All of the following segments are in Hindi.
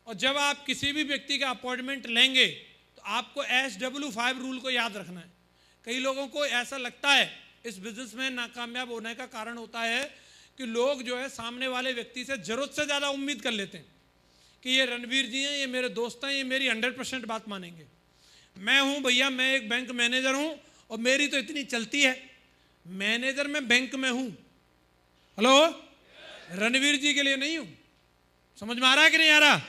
और जब आप किसी भी व्यक्ति का अपॉइंटमेंट लेंगे तो आपको SW5 रूल को याद रखना है। कई लोगों को ऐसा लगता है इस बिजनेस में नाकामयाब होने का कारण होता है कि लोग जो है सामने वाले व्यक्ति से जरूरत से ज़्यादा उम्मीद कर लेते हैं कि ये रणवीर जी हैं, ये मेरे दोस्त हैं, ये मेरी 100% बात मानेंगे। मैं हूँ भैया, मैं एक बैंक मैनेजर हूँ और मेरी तो इतनी चलती है। मैनेजर मैं बैंक में हूँ, हेलो, रणवीर जी के लिए नहीं हूँ। समझ में आ रहा है कि नहीं आ रहा?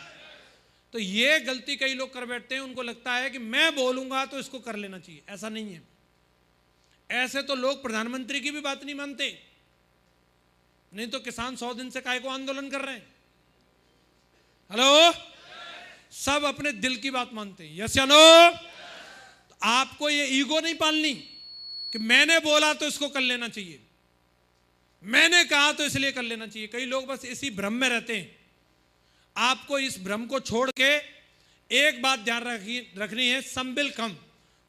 तो ये गलती कई लोग कर बैठते हैं, उनको लगता है कि मैं बोलूँगा तो इसको कर लेना चाहिए। ऐसा नहीं है। ऐसे तो लोग प्रधानमंत्री की भी बात नहीं मानते, नहीं तो किसान 100 दिन से काहे को आंदोलन कर रहे हैं। हेलो, सब अपने दिल की बात मानते हैं। यस या नो? तो आपको ये ईगो नहीं पालनी कि मैंने बोला तो इसको कर लेना चाहिए, मैंने कहा तो इसलिए कर लेना चाहिए। कई लोग बस इसी भ्रम में रहते हैं। आपको इस भ्रम को छोड़ के एक बात ध्यान रखनी है, संबिल कम।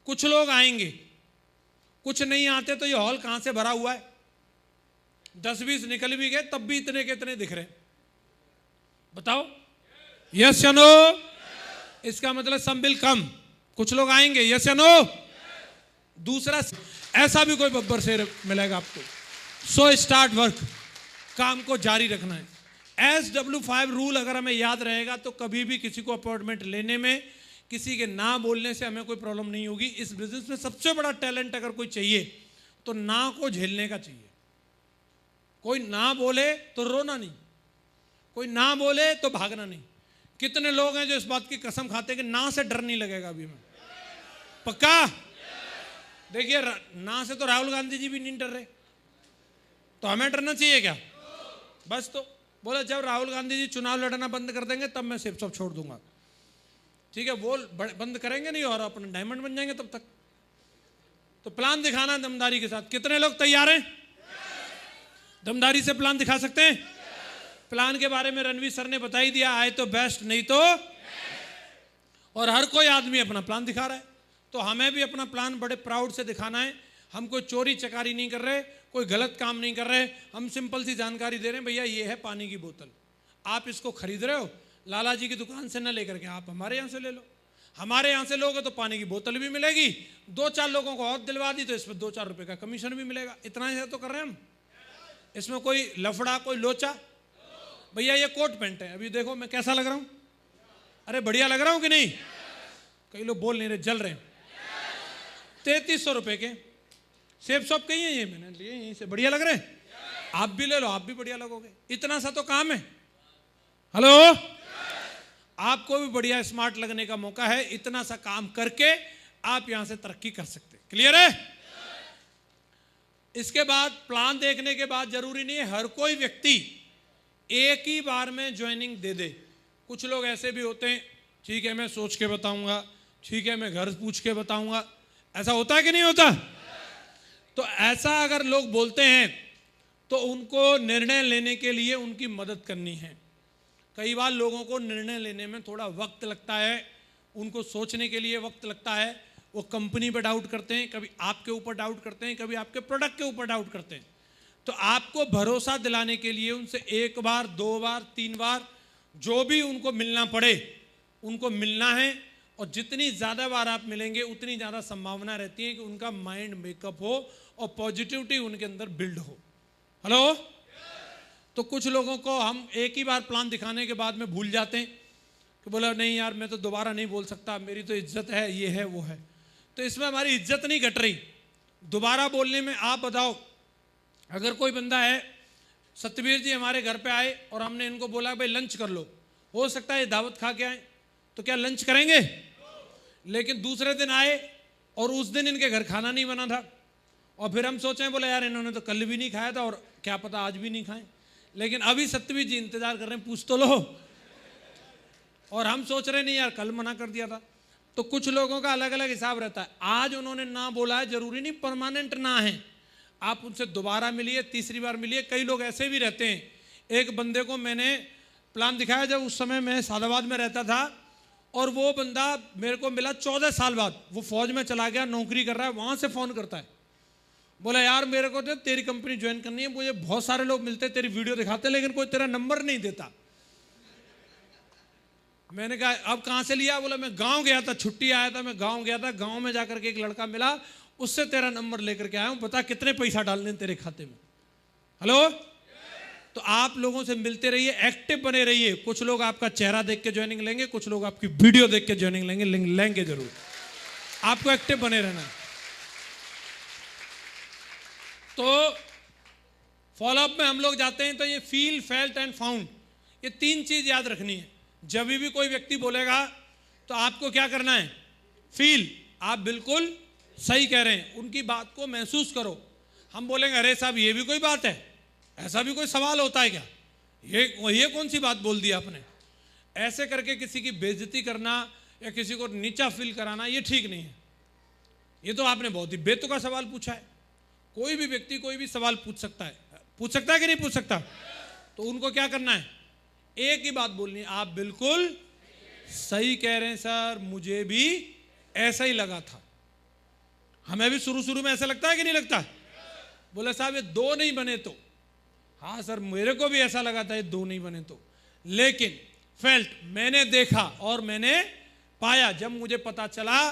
कुछ लोग आएंगे, कुछ नहीं आते, तो ये हॉल कहां से भरा हुआ है? 10-20 निकल भी गए तब भी इतने के इतने दिख रहे हैं। बताओ यस या नो? इसका मतलब संबिल कम, कुछ लोग आएंगे। यस या नो? दूसरा, ऐसा भी कोई बब्बर शेर मिलेगा आपको। सो स्टार्ट वर्क, काम को जारी रखना है। SW5 रूल अगर हमें याद रहेगा तो कभी भी किसी को अपॉइंटमेंट लेने में, किसी के ना बोलने से हमें कोई प्रॉब्लम नहीं होगी। इस बिजनेस में सबसे बड़ा टैलेंट अगर कोई चाहिए तो ना को झेलने का चाहिए। कोई ना बोले तो रोना नहीं, कोई ना बोले तो भागना नहीं। कितने लोग हैं जो इस बात की कसम खाते हैं कि ना से डर नहीं लगेगा अभी मैं? पक्का? देखिए, ना से तो राहुल गांधी जी भी नहीं डर रहे, तो हमें डरना चाहिए क्या? बस तो बोला जब राहुल गांधी जी चुनाव लड़ना बंद कर देंगे तब मैं सिर्फ सब छोड़ दूंगा। ठीक है, वो बंद करेंगे नहीं और अपने डायमंड बन जाएंगे तब तक। तो प्लान दिखाना दमदारी के साथ। कितने लोग तैयार हैं? दमदारी से प्लान दिखा सकते हैं? प्लान के बारे में रणवीर सर ने बता ही दिया, आए तो बेस्ट, नहीं तो। और हर कोई आदमी अपना प्लान दिखा रहा है, तो हमें भी अपना प्लान बड़े प्राउड से दिखाना है। हम कोई चोरी चकारी नहीं कर रहे, कोई गलत काम नहीं कर रहे। हम सिंपल सी जानकारी दे रहे हैं, भैया ये है पानी की बोतल, आप इसको खरीद रहे हो लाला जी की दुकान से न लेकर के आप हमारे यहाँ से ले लो। हमारे यहाँ से लोगे तो पानी की बोतल भी मिलेगी, 2-4 लोगों को और दिलवा दी तो इसमें 2-4 रुपए का कमीशन भी मिलेगा। इतना ही तो कर रहे हैं हम। इसमें कोई लफड़ा, कोई लोचा। भैया ये कोट पैंट है, अभी देखो मैं कैसा लग रहा हूँ? अरे बढ़िया लग रहा हूँ कि नहीं? कई लोग बोल नहीं रहे, जल रहे हैं। 3300 रुपए के सेब शॉप कहीं है, ये मैंने लिए यहीं से, बढ़िया लग रहे हैं। आप भी ले लो, आप भी बढ़िया लगोगे। इतना सा तो काम है। हेलो, आपको भी बढ़िया स्मार्ट लगने का मौका है। इतना सा काम करके आप यहां से तरक्की कर सकते हैं। क्लियर है? इसके बाद प्लान देखने के बाद जरूरी नहीं है हर कोई व्यक्ति एक ही बार में ज्वाइनिंग दे दे। कुछ लोग ऐसे भी होते हैं, ठीक है मैं सोच के बताऊंगा, ठीक है मैं घर पूछ के बताऊंगा। ऐसा होता है कि नहीं होता? तो ऐसा अगर लोग बोलते हैं तो उनको निर्णय लेने के लिए उनकी मदद करनी है। कई बार लोगों को निर्णय लेने में थोड़ा वक्त लगता है, उनको सोचने के लिए वक्त लगता है। वो कंपनी पर डाउट करते हैं, कभी आपके ऊपर डाउट करते हैं, कभी आपके प्रोडक्ट के ऊपर डाउट करते हैं। तो आपको भरोसा दिलाने के लिए उनसे 1 बार, 2 बार, 3 बार, जो भी उनको मिलना पड़े उनको मिलना है। और जितनी ज़्यादा बार आप मिलेंगे उतनी ज़्यादा संभावना रहती है कि उनका माइंड मेकअप हो और पॉजिटिविटी उनके अंदर बिल्ड हो। हेलो, तो कुछ लोगों को हम एक ही बार प्लान दिखाने के बाद में भूल जाते हैं कि बोला नहीं यार मैं तो दोबारा नहीं बोल सकता, मेरी तो इज्जत है, ये है वो है। तो इसमें हमारी इज्जत नहीं घट रही। दोबारा बोलने में आप बताओ, अगर कोई बंदा है, सतबीर जी हमारे घर पे आए और हमने इनको बोला भाई लंच कर लो, हो सकता है दावत खा के आए, तो क्या लंच करेंगे? लेकिन दूसरे दिन आए और उस दिन इनके घर खाना नहीं बना था और फिर हम सोचें बोले यार इन्होंने तो कल भी नहीं खाया था और क्या पता आज भी नहीं खाएं, लेकिन अभी सतबीर जी इंतजार कर रहे हैं, पूछ तो लो। और हम सोच रहे नहीं यार कल मना कर दिया था। तो कुछ लोगों का अलग अलग हिसाब रहता है। आज उन्होंने ना बोला है, जरूरी नहीं परमानेंट ना है। आप उनसे दोबारा मिलिए, तीसरी बार मिलिए। कई लोग ऐसे भी रहते हैं। एक बंदे को मैंने प्लान दिखाया जब उस समय मैं सादाबाद में रहता था और वो बंदा मेरे को मिला 14 साल बाद। वो फौज में चला गया, नौकरी कर रहा है, वहाँ से फ़ोन करता है, बोला यार मेरे को तो तेरी कंपनी ज्वाइन करनी है, मुझे बहुत सारे लोग मिलते, तेरी वीडियो दिखाते लेकिन कोई तेरा नंबर नहीं देता। मैंने कहा अब कहाँ से लिया? बोला मैं गांव गया था, छुट्टी आया था, मैं गांव गया था, गांव में जाकर के एक लड़का मिला, उससे तेरा नंबर लेकर के आया हूँ, बता कितने पैसा डालने तेरे खाते में। हेलो, तो आप लोगों से मिलते रहिए, एक्टिव बने रहिए। कुछ लोग आपका चेहरा देख के ज्वाइनिंग लेंगे, कुछ लोग आपकी वीडियो देख के ज्वाइनिंग लेंगे जरूर। आपको एक्टिव बने रहना है। तो फॉलोअप में हम लोग जाते हैं तो ये फील, फेल्ट एंड फाउंड, ये 3 चीज याद रखनी है। जब भी कोई व्यक्ति बोलेगा तो आपको क्या करना है? फील, आप बिल्कुल सही कह रहे हैं, उनकी बात को महसूस करो। हम बोलेंगे अरे साहब ये भी कोई बात है, ऐसा भी कोई सवाल होता है क्या, ये कौन सी बात बोल दी आपने? ऐसे करके किसी की बेइज्जती करना या किसी को नीचा फील कराना ये ठीक नहीं है। ये तो आपने बहुत ही बेतुका सवाल पूछा है। कोई भी व्यक्ति कोई भी सवाल पूछ सकता है कि नहीं पूछ सकता? तो उनको क्या करना है? एक ही बात बोलनी है, आप बिल्कुल सही कह रहे हैं सर, मुझे भी ऐसा ही लगा था। हमें भी शुरू में ऐसा लगता है कि नहीं लगता? बोले साहब ये 2 नहीं बने तो, हाँ सर मेरे को भी ऐसा लगा था ये 2 नहीं बने तो। लेकिन फेल्ट, मैंने देखा और मैंने पाया, जब मुझे पता चला,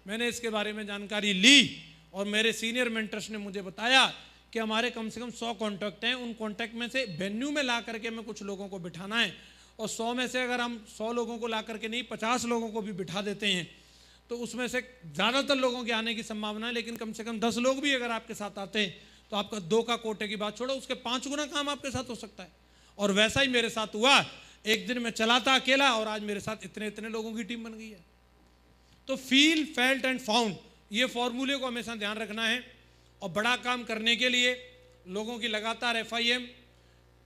मैंने इसके बारे में जानकारी ली और मेरे सीनियर मेंटर्स ने मुझे बताया कि हमारे कम से कम 100 कॉन्टैक्ट हैं, उन कॉन्टैक्ट में से वेन्यू में ला करके हमें कुछ लोगों को बिठाना है, और 100 में से अगर हम 100 लोगों को ला करके नहीं 50 लोगों को भी बिठा देते हैं तो उसमें से ज़्यादातर लोगों के आने की संभावना है, लेकिन कम से कम 10 लोग भी अगर आपके साथ आते हैं तो आपका 2 का कोटे की बात छोड़ो, उसके 5 गुना काम आपके साथ हो सकता है। और वैसा ही मेरे साथ हुआ। एक दिन मैं चला था अकेला और आज मेरे साथ इतने लोगों की टीम बन गई है। तो फील, फेल्ट एंड फाउंड, ये फॉर्मूले को हमेशा ध्यान रखना है। और बड़ा काम करने के लिए लोगों की लगातार FIM,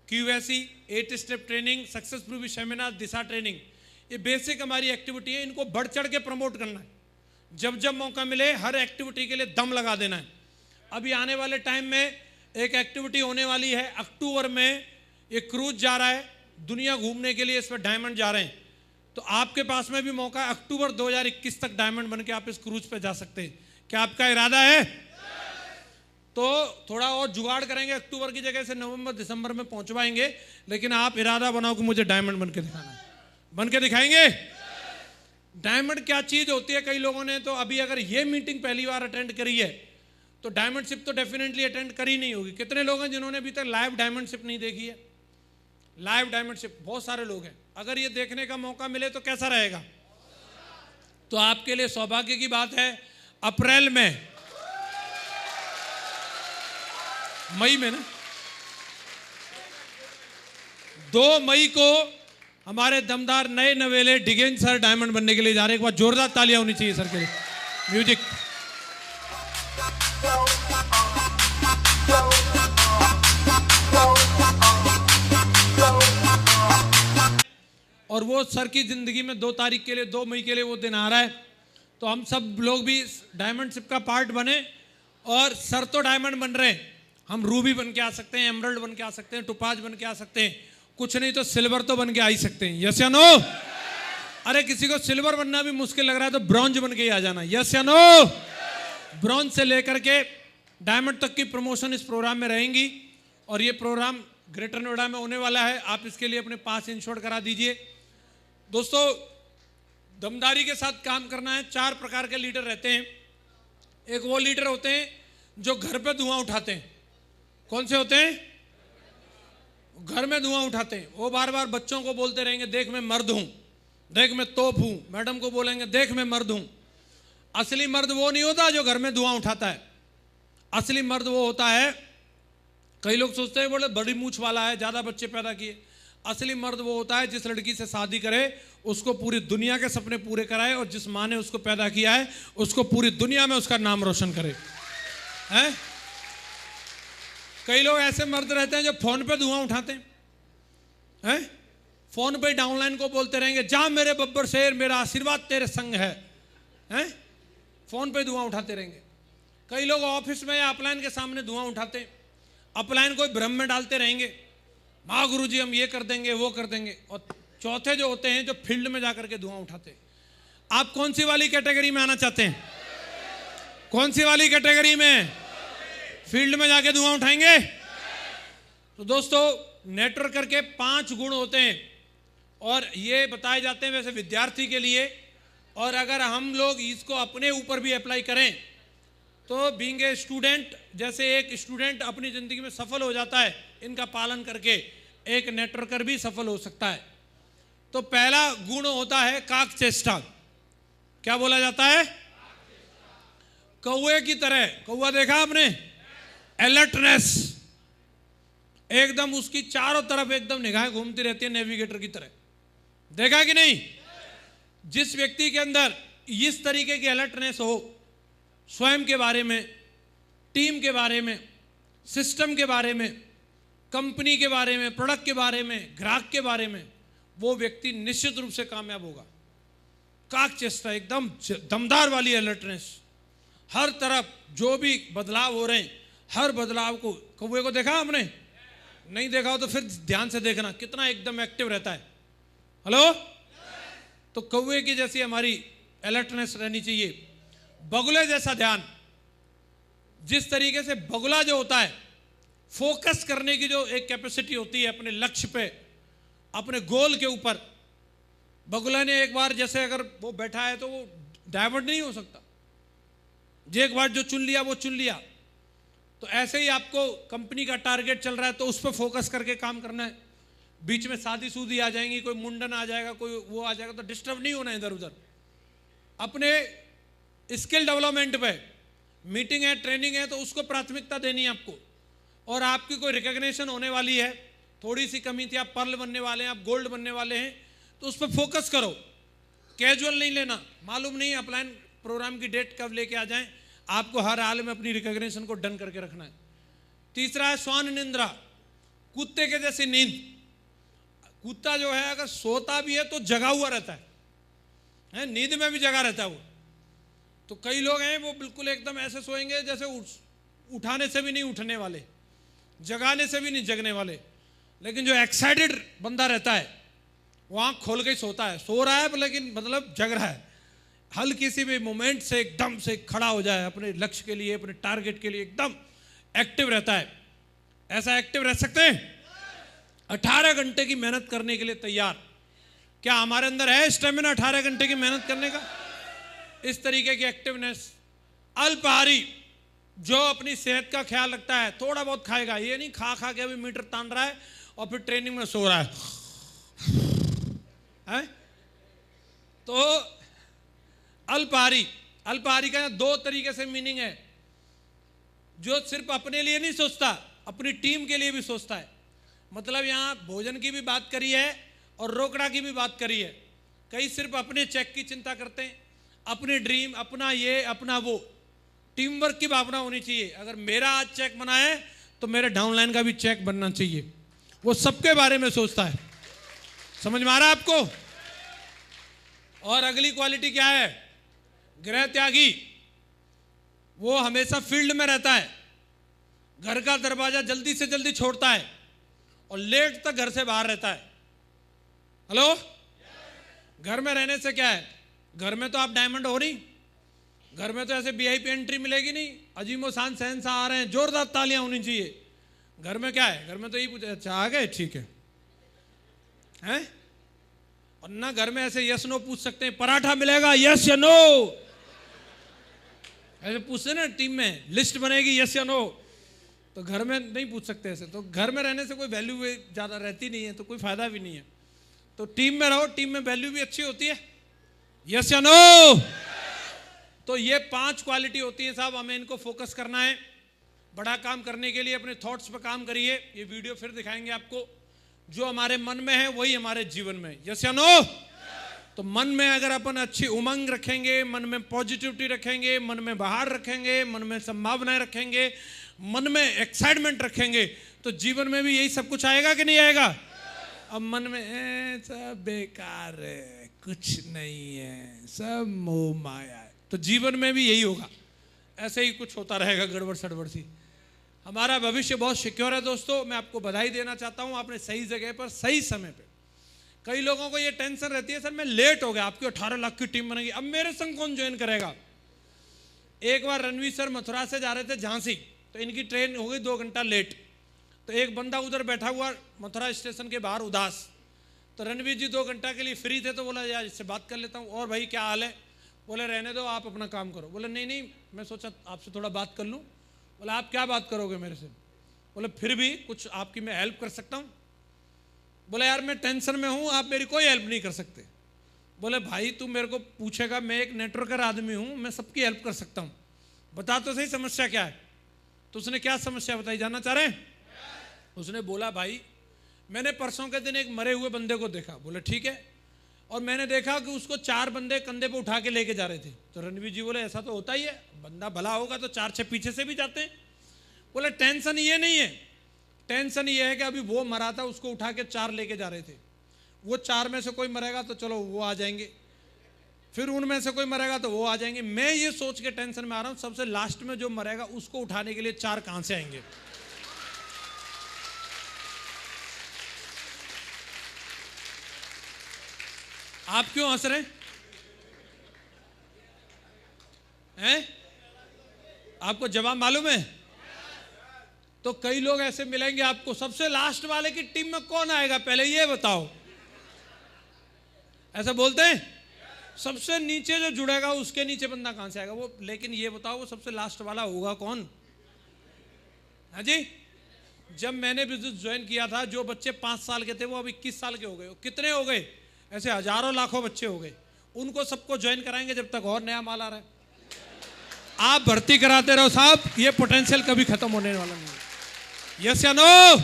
QSE, 8 step training, success proof seminar, Disha training, ये बेसिक हमारी एक्टिविटी है। इनको बढ़ चढ़ के प्रमोट करना है। जब जब मौका मिले हर एक्टिविटी के लिए दम लगा देना है। अभी आने वाले टाइम में एक एक्टिविटी होने वाली है, अक्टूबर में एक क्रूज जा रहा है दुनिया घूमने के लिए, इस पर डायमंड जा रहे हैं। तो आपके पास में भी मौका है, अक्टूबर 2021 तक डायमंड बन के आप इस क्रूज पे जा सकते हैं। क्या आपका इरादा है? तो थोड़ा और जुगाड़ करेंगे, अक्टूबर की जगह से नवंबर दिसंबर में पहुंचवाएंगे, लेकिन आप इरादा बनाओ कि मुझे डायमंड बन के दिखाना है। बन के दिखाएंगे? डायमंड क्या चीज होती है? कई लोगों ने तो अभी अगर ये मीटिंग पहली बार अटेंड करी है तो डायमंडशिप तो डेफिनेटली अटेंड करी नहीं होगी। कितने लोग हैं जिन्होंने अभी तक लाइव डायमंडशिप नहीं देखी है? लाइव डायमंडशिप बहुत सारे लोग हैं। अगर ये देखने का मौका मिले तो कैसा रहेगा? तो आपके लिए सौभाग्य की बात है, अप्रैल में, मई में ना, 2 मई को हमारे दमदार नए नवेले डिगेन सर डायमंड बनने के लिए जा रहे हैं। एक बार जोरदार तालियां होनी चाहिए सर के लिए। म्यूजिक। और वो सर की जिंदगी में 2 तारीख के लिए, 2 मई के लिए वो दिन आ रहा है। तो हम सब लोग भी डायमंडशिप का पार्ट बने। और सर तो डायमंड बन रहे हैं, हम रूबी बन के आ सकते हैं, एमरल्ड बन के आ सकते हैं, टोपाज बन के आ सकते हैं, कुछ नहीं तो सिल्वर तो बन के आ ही सकते हैं। यस या नो? अरे किसी को सिल्वर बनना भी मुश्किल लग रहा है तो ब्रॉन्ज बन के ही आ जाना। यस या नो? ब्रॉन्ज से लेकर के डायमंड तक की प्रमोशन इस प्रोग्राम में रहेंगी। और ये प्रोग्राम ग्रेटर नोएडा में होने वाला है। आप इसके लिए अपने पास इंश्योर करा दीजिए। दोस्तों, दमदारी के साथ काम करना है। 4 प्रकार के लीडर रहते हैं। एक वो लीडर होते हैं जो घर पे धुआं उठाते हैं। कौन से होते हैं? घर में धुआं उठाते हैं। वो बार बार बच्चों को बोलते रहेंगे देख मैं मर्द हूं, देख मैं तोप हूं। मैडम को बोलेंगे देख मैं मर्द हूं। असली मर्द वो नहीं होता जो घर में धुआं उठाता है। असली मर्द वो होता है, कई लोग सोचते हैं बोले बड़ी मूछ वाला है, ज्यादा बच्चे पैदा किए। असली मर्द वो होता है जिस लड़की से शादी करे उसको पूरी दुनिया के सपने पूरे कराए, और जिस माँ ने उसको पैदा किया है उसको पूरी दुनिया में उसका नाम रोशन करे। हैं? कई लोग ऐसे मर्द रहते हैं जो फोन पे धुआं उठाते हैं। फोन पे डाउनलाइन को बोलते रहेंगे जा मेरे बब्बर शेर, मेरा आशीर्वाद तेरे संग है। हैं? फोन पे धुआं उठाते रहेंगे। कई लोग ऑफिस में या अपलाइन के सामने धुआं उठाते हैं। अपलाइन को भ्रम में डालते रहेंगे, माँ गुरुजी हम ये कर देंगे वो कर देंगे। और चौथे जो होते हैं जो फील्ड में जाकर के धुआं उठाते हैं। आप कौन सी वाली कैटेगरी में आना चाहते हैं? कौन सी वाली कैटेगरी में? फील्ड में जाके धुआं उठाएंगे? तो दोस्तों, नेटवर्क करके 5 गुण होते हैं। और ये बताए जाते हैं वैसे विद्यार्थी के लिए, और अगर हम लोग इसको अपने ऊपर भी अप्लाई करें तो बीइंग ए स्टूडेंट, जैसे एक स्टूडेंट अपनी ज़िंदगी में सफल हो जाता है इनका पालन करके, एक नेटवर्कर भी सफल हो सकता है। तो पहला गुण होता है काक चेष्टा। क्या बोला जाता है? कौवे की तरह। कौवा देखा आपने? अलर्टनेस, एकदम उसकी चारों तरफ एकदम निगाहें घूमती रहती है नेविगेटर की तरह। देखा कि नहीं? जिस व्यक्ति के अंदर इस तरीके की अलर्टनेस हो, स्वयं के बारे में, टीम के बारे में, सिस्टम के बारे में, कंपनी के बारे में, प्रोडक्ट के बारे में, ग्राहक के बारे में, वो व्यक्ति निश्चित रूप से कामयाब होगा। काक चेष्टा, एकदम दमदार वाली अलर्टनेस, हर तरफ जो भी बदलाव हो रहे हैं, हर बदलाव को। कौवे को देखा आपने? नहीं देखा हो तो फिर ध्यान से देखना, कितना एकदम एक्टिव रहता है। हेलो? तो कौवे की जैसी हमारी अलर्टनेस रहनी चाहिए। बगुले जैसा ध्यान, जिस तरीके से बगुला जो होता है, फोकस करने की जो एक कैपेसिटी होती है अपने लक्ष्य पे, अपने गोल के ऊपर। बगुला ने एक बार जैसे अगर वो बैठा है तो वो डाइवर्ट नहीं हो सकता, जो एक बार जो चुन लिया वो चुन लिया। तो ऐसे ही आपको कंपनी का टारगेट चल रहा है तो उस पर फोकस करके काम करना है। बीच में शादी सूदी आ जाएंगी, कोई मुंडन आ जाएगा, कोई वो आ जाएगा, तो डिस्टर्ब नहीं होना इधर उधर। अपने स्किल डेवलपमेंट पे, मीटिंग है, ट्रेनिंग है, तो उसको प्राथमिकता देनी है आपको। और आपकी कोई रिकॉग्निशन होने वाली है, थोड़ी सी कमी थी, आप पर्ल बनने वाले हैं, आप गोल्ड बनने वाले हैं, तो उस पर फोकस करो। कैजुअल नहीं लेना, मालूम नहीं अपलाइन प्रोग्राम की डेट कब लेके आ जाएं, आपको हर हाल में अपनी रिकॉग्निशन को डन करके रखना है। तीसरा है श्वान निंद्रा, कुत्ते के जैसी नींद। कुत्ता जो है अगर सोता भी है तो जगा हुआ रहता है, नींद में भी जगा रहता है वो। तो कई लोग हैं वो बिल्कुल एकदम ऐसे सोएंगे जैसे उठाने से भी नहीं उठने वाले, जगाने से भी नहीं जगने वाले। लेकिन जो एक्साइटेड बंदा रहता है वो आँख खोल के ही सोता है, सो रहा है लेकिन मतलब जग रहा है। हल्की सी भी मोमेंट से एकदम से खड़ा हो जाए, अपने लक्ष्य के लिए, अपने टारगेट के लिए एकदम एक्टिव रहता है। ऐसा एक्टिव रह सकते हैं? 18 घंटे की मेहनत करने के लिए तैयार। क्या हमारे अंदर है स्टेमिना 18 घंटे की मेहनत करने का? इस तरीके की एक्टिवनेस। अल्पाहारी, जो अपनी सेहत का ख्याल रखता है, थोड़ा बहुत खाएगा, ये नहीं खा खा के अभी मीटर तान रहा है और फिर ट्रेनिंग में सो रहा है? तो अल्पाहारी, अल्पाहारी का 2 तरीके से मीनिंग है। जो सिर्फ अपने लिए नहीं सोचता, अपनी टीम के लिए भी सोचता है। मतलब यहाँ भोजन की भी बात करी है और रोकड़ा की भी बात करी है। कई सिर्फ अपने चेक की चिंता करते हैं, अपने ड्रीम, अपना ये, अपना वो। टीम वर्क की भावना होनी चाहिए। अगर मेरा आज चेक बना है तो मेरे डाउनलाइन का भी चेक बनना चाहिए। वो सबके बारे में सोचता है। समझ में आ रहा है आपको? और अगली क्वालिटी क्या है? गृह त्यागी। वो हमेशा फील्ड में रहता है, घर का दरवाजा जल्दी से जल्दी छोड़ता है और लेट तक घर से बाहर रहता है। हेलो? घर में रहने से क्या है? घर में तो आप डायमंड हो नहीं, घर में तो ऐसे वीआईपी एंट्री मिलेगी नहीं, अजीमो शान शहंशाह आ रहे हैं, जोरदार तालियां होनी चाहिए। घर में क्या है? घर में तो यही पूछे, अच्छा आ गए, ठीक है, हैं? और ना घर में ऐसे यस नो पूछ सकते हैं, पराठा मिलेगा, यस या नो, ऐसे पूछते ना टीम में, लिस्ट बनेगी यस या नो। तो घर में नहीं पूछ सकते ऐसे। तो घर में रहने से कोई वैल्यू ज़्यादा रहती नहीं है, तो कोई फायदा भी नहीं है। तो टीम में रहो, टीम में वैल्यू भी अच्छी होती है, यस या नो। तो ये 5 क्वालिटी होती है साहब, हमें इनको फोकस करना है। बड़ा काम करने के लिए अपने थॉट्स पर काम करिए। ये वीडियो फिर दिखाएंगे आपको। जो हमारे मन में है वही हमारे जीवन में, यस या नो। तो मन में अगर अपन अच्छी उमंग रखेंगे, मन में पॉजिटिविटी रखेंगे, मन में बाहर रखेंगे, मन में संभावनाएं रखेंगे, मन में एक्साइटमेंट रखेंगे, तो जीवन में भी यही सब कुछ आएगा कि नहीं आएगा? अब मन में सब बेकार है, कुछ नहीं है, सब मोह माया है, तो जीवन में भी यही होगा। ऐसे ही कुछ होता रहेगा, गड़बड़ सड़बड़ सी। हमारा भविष्य बहुत सिक्योर है दोस्तों। मैं आपको बधाई देना चाहता हूं, आपने सही जगह पर सही समय पे। कई लोगों को ये टेंशन रहती है, सर मैं लेट हो गया, आपकी 18 लाख की टीम बनेगी, अब मेरे संग कौन ज्वाइन करेगा? एक बार रणवीर सर मथुरा से जा रहे थे झांसी, तो इनकी ट्रेन हो गई 2 घंटा लेट। तो एक बंदा उधर बैठा हुआ मथुरा स्टेशन के बाहर उदास, तो रणवीर जी 2 घंटा के लिए फ्री थे, तो बोला यार इससे बात कर लेता हूँ, और भाई क्या हाल है? बोले रहने दो, आप अपना काम करो। बोले नहीं नहीं, मैं सोचा आपसे थोड़ा बात कर लूँ। बोला आप क्या बात करोगे मेरे से? बोले फिर भी कुछ आपकी मैं हेल्प कर सकता हूँ। बोले यार मैं टेंशन में हूँ, आप मेरी कोई हेल्प नहीं कर सकते। बोले भाई तू मेरे को पूछेगा, मैं एक नेटवर्कर आदमी हूँ, मैं सबकी हेल्प कर सकता हूँ, बता तो सही समस्या क्या है। तो उसने क्या समस्या बताई, जानना चाह रहे हैं? उसने बोला भाई मैंने परसों के दिन एक मरे हुए बंदे को देखा। बोले ठीक है, और मैंने देखा कि उसको 4 बंदे कंधे पे उठा के लेके जा रहे थे। तो रणवीर जी बोले ऐसा तो होता ही है, बंदा भला होगा तो 4-6 पीछे से भी जाते हैं। बोले टेंशन ये नहीं है, टेंशन ये है कि अभी वो मरा था, उसको उठा के 4 लेके जा रहे थे। वो 4 में से कोई मरेगा तो चलो वो आ जाएंगे, फिर उनमें से कोई मरेगा तो वो आ जाएंगे। मैं ये सोच के टेंशन में आ रहा हूं सबसे लास्ट में जो मरेगा उसको उठाने के लिए 4 कहां से आएंगे। आप क्यों हंस रहे हैं? आपको जवाब मालूम है? तो कई लोग ऐसे मिलेंगे आपको, सबसे लास्ट वाले की टीम में कौन आएगा पहले ये बताओ, ऐसा बोलते हैं। सबसे नीचे जो जुड़ेगा उसके नीचे बंदा कहां से आएगा वो, लेकिन ये बताओ वो सबसे लास्ट वाला होगा कौन? हाँ जी, जब मैंने बिजनेस ज्वाइन किया था, जो बच्चे 5 साल के थे वो अब 21 साल के हो गए। कितने हो गए? ऐसे हजारों लाखों बच्चे हो गए। उनको सबको ज्वाइन कराएंगे जब तक और नया माल आ रहा है। आप भर्ती कराते रहो साहब, ये पोटेंशियल कभी खत्म होने वाला नहीं है। यस या नो?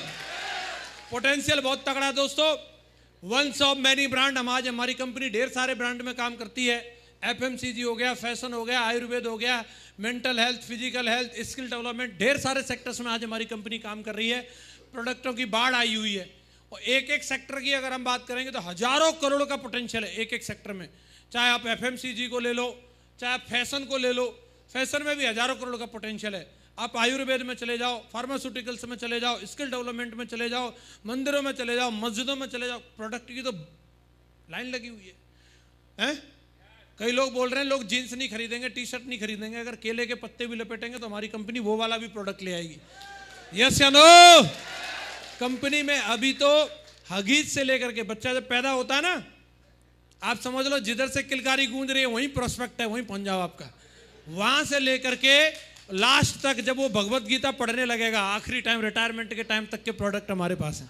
पोटेंशियल बहुत तगड़ा है दोस्तों। वंस ऑफ मैनी ब्रांड, आज हमारी कंपनी ढेर सारे ब्रांड में काम करती है। एफएमसीजी हो गया, फैशन हो गया, आयुर्वेद हो गया, mental health, physical health, skill development, ढेर सारे सेक्टर्स में आज हमारी कंपनी काम कर रही है। प्रोडक्टों की बाढ़ आई हुई है, और एक एक सेक्टर की अगर हम बात करेंगे तो हजारों करोड़ का पोटेंशियल है एक एक सेक्टर में। चाहे आप एफएमसीजी को ले लो, चाहे आप फैशन को ले लो, फैशन में भी हजारों करोड़ का पोटेंशियल है। आप आयुर्वेद में चले जाओ, फार्मास्यूटिकल्स में चले जाओ, स्किल डेवलपमेंट में चले जाओ, मंदिरों में चले जाओ, मस्जिदों में चले जाओ, प्रोडक्ट की तो लाइन लगी हुई है। कई लोग बोल रहे हैं लोग जीन्स नहीं खरीदेंगे, टी शर्ट नहीं खरीदेंगे, अगर केले के पत्ते भी लपेटेंगे तो हमारी कंपनी वो वाला भी प्रोडक्ट ले आएगी। यस या नो? कंपनी में अभी तो हगीज से लेकर के बच्चा जब पैदा होता है ना, आप समझ लो जिधर से किलकारी गूंज रही है वहीं प्रोस्पेक्ट है, वहीं पहुंच जाओ आपका। वहां से लेकर के लास्ट तक जब वो भगवत गीता पढ़ने लगेगा, आखिरी टाइम रिटायरमेंट के टाइम तक के प्रोडक्ट हमारे पास हैं।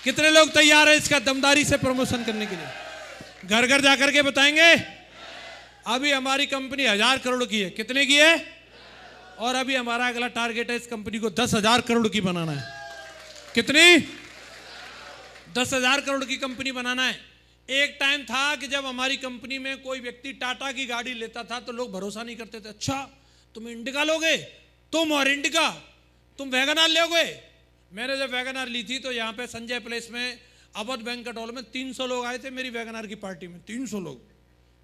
कितने लोग तैयार है इसका दमदारी से प्रमोशन करने के लिए? घर घर जाकर के बताएंगे। अभी हमारी कंपनी 1000 करोड़ की है। कितने की है? और अभी हमारा अगला टारगेट है इस कंपनी को 10,000 करोड़ की बनाना है। कितनी? 10,000 करोड़ की कंपनी बनाना है। एक टाइम था कि जब हमारी कंपनी में कोई व्यक्ति टाटा की गाड़ी लेता था तो लोग भरोसा नहीं करते थे। अच्छा तुम इंडिका लोगे? तुम और इंडिका, तुम वैगनार लोगे? मैंने जब वैगनार ली थी तो यहाँ पे संजय प्लेस में अवध बैंक्वेट हॉल में 300 लोग आए थे मेरी वैगनार की पार्टी में। 300 लोग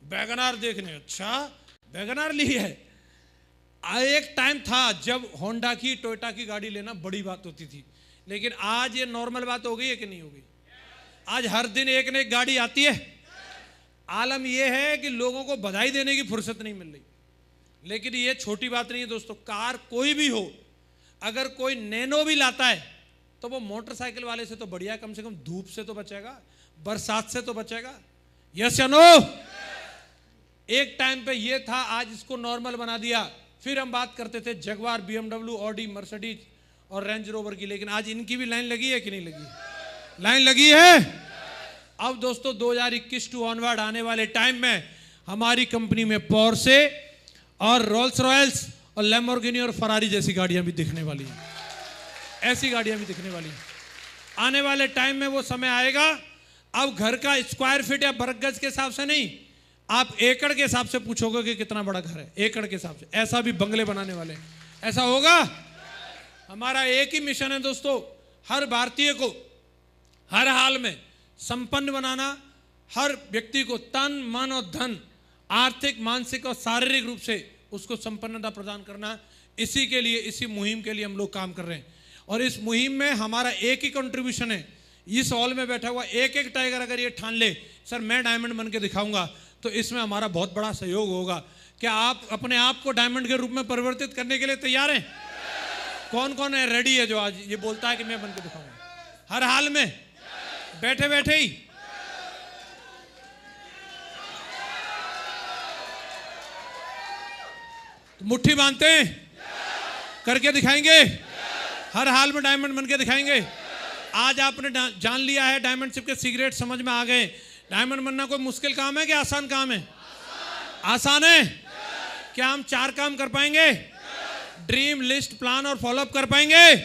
वैगनार देखने। अच्छा वैगनार ली है। एक टाइम था जब होंडा की, टोयोटा की गाड़ी लेना बड़ी बात होती थी, लेकिन आज ये नॉर्मल बात हो गई है कि नहीं हो गई? आज हर दिन एक न एक गाड़ी आती है। आलम यह है कि लोगों को बधाई देने की फुर्सत नहीं मिल रही, लेकिन ये छोटी बात नहीं है दोस्तों। कार कोई भी हो, अगर कोई नैनो भी लाता है तो वो मोटरसाइकिल वाले से तो बढ़िया, कम से कम धूप से तो बचेगा, बरसात से तो बचेगा। यस या नो? एक टाइम पे ये था, आज इसको नॉर्मल बना दिया। फिर हम बात करते थे जगवार, बीएमडब्ल्यू, ऑडी, मर्सिडीज और रेंज रोवर की, लेकिन आज इनकी भी लाइन लगी है कि नहीं लगी? लाइन लगी है। अब दोस्तों 2021 टू ऑनवर्ड आने वाले टाइम में हमारी कंपनी में पोर्शे और रोल्स रॉयल्स और लैम्बोर्गिनी और फरारी जैसी गाड़ियां भी दिखने वाली हैं। ऐसी गाड़ियां भी दिखने वाली हैं। आने वाले टाइम में वो समय आएगा, अब घर का स्क्वायर फीट या वर्ग गज के हिसाब से नहीं, आप एकड़ के हिसाब से पूछोगे कि कितना बड़ा घर है, एकड़ के हिसाब से। ऐसा भी बंगले बनाने वाले हैं। ऐसा होगा। हमारा एक ही मिशन है दोस्तों, हर भारतीय को हर हाल में संपन्न बनाना, हर व्यक्ति को तन मन और धन, आर्थिक, मानसिक और शारीरिक रूप से उसको संपन्नता प्रदान करना। इसी के लिए, इसी मुहिम के लिए हम लोग काम कर रहे हैं। और इस मुहिम में हमारा एक ही कंट्रीब्यूशन है। इस हॉल में बैठा हुआ एक एक टाइगर अगर ये ठान ले सर मैं डायमंड बन के दिखाऊंगा, तो इसमें हमारा बहुत बड़ा सहयोग होगा। क्या आप अपने आप को डायमंड के रूप में परिवर्तित करने के लिए तैयार हैं? कौन कौन है रेडी है जो आज ये बोलता है कि मैं बन के दिखाऊंगा? हर हाल में, बैठे बैठे ही तो मुट्ठी बांधते हैं, करके दिखाएंगे, हर हाल में डायमंड बन के दिखाएंगे। आज आपने जान लिया है, डायमंड शिप के सीक्रेट समझ में आ गए। डायमंड बनना कोई मुश्किल काम है कि आसान काम है? आसान है। क्या हम 4 काम कर पाएंगे? ड्रीम, लिस्ट, प्लान और फॉलोअप कर पाएंगे?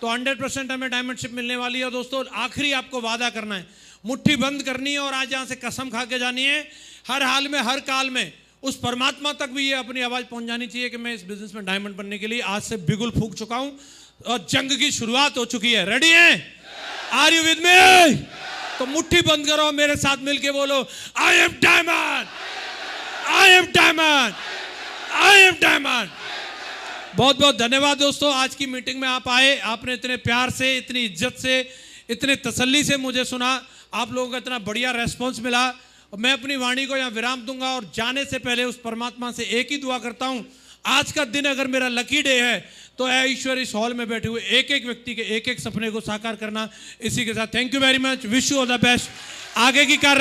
तो 100% हमें डायमंड शिप मिलने वाली है दोस्तों। आखिरी आपको वादा करना है, मुट्ठी बंद करनी है और आज यहां से कसम खा के जानी है, हर हाल में, हर काल में उस परमात्मा तक भी ये अपनी आवाज पहुंच जानी चाहिए कि मैं इस बिजनेस में डायमंड बनने के लिए आज से बिगुल फूंक चुका हूं और जंग की शुरुआत हो चुकी है। रेडी हैं? Are you with me? तो मुट्ठी बंद करो, मेरे साथ मिलके बोलो, I am diamond, I am diamond, I am diamond. बहुत बहुत धन्यवाद दोस्तों, आज की मीटिंग में आप आए, आपने इतने प्यार से, इतनी इज्जत से, इतने तसल्ली से मुझे सुना, आप लोगों का इतना बढ़िया रेस्पॉन्स मिला। मैं अपनी वाणी को यहाँ विराम दूंगा और जाने से पहले उस परमात्मा से एक ही दुआ करता हूँ, आज का दिन अगर मेरा लकी डे है तो है ईश्वर इस हॉल में बैठे हुए एक एक व्यक्ति के एक एक सपने को साकार करना। इसी के साथ thank you very much, wish you all the best. आगे की कार्य